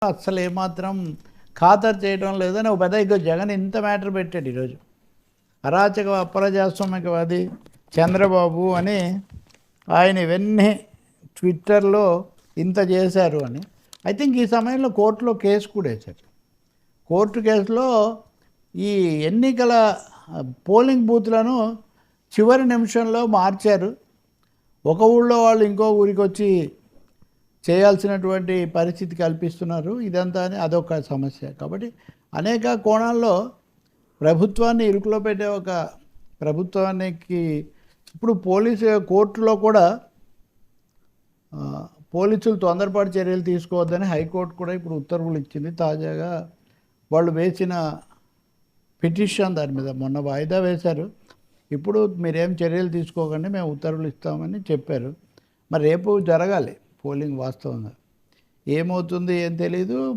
అస్సలు ఏమాత్రం ఖాతరు చేయడం లేదని ఒక పెద్ద ఇక జగన్ ఇంత మ్యాటర్ పెట్టాడు ఈరోజు. అరాచక అప్రజాస్వామికవాది చంద్రబాబు అని ఆయన ఇవన్నీ ట్విట్టర్లో ఇంత చేశారు అని. ఐ థింక్ ఈ సమయంలో కోర్టులో కేసు కూడా వేశారు. కోర్టు కేసులో ఈ ఎన్నికల పోలింగ్ బూత్లను చివరి నిమిషంలో మార్చారు. ఒక ఊళ్ళో వాళ్ళు ఇంకో ఊరికి వచ్చి చేయాల్సినటువంటి పరిస్థితి కల్పిస్తున్నారు. ఇదంతా అని అదొక సమస్య. కాబట్టి అనేక కోణాల్లో ప్రభుత్వాన్ని ఇరుకులో పెట్టే ఒక ప్రభుత్వానికి ఇప్పుడు కోర్టులో కూడా పోలీసులు తొందరపాటు చర్యలు తీసుకోవద్దని హైకోర్టు కూడా ఇప్పుడు ఉత్తర్వులు ఇచ్చింది. తాజాగా వాళ్ళు వేసిన పిటిషన్ దాని మీద మొన్న వాయిదా వేశారు. ఇప్పుడు మీరేం చర్యలు తీసుకోకండి, మేము ఉత్తర్వులు ఇస్తామని చెప్పారు. మరి రేపు జరగాలి పోలింగ్. వాస్తవంగా ఏమవుతుంది ఏం తెలీదు.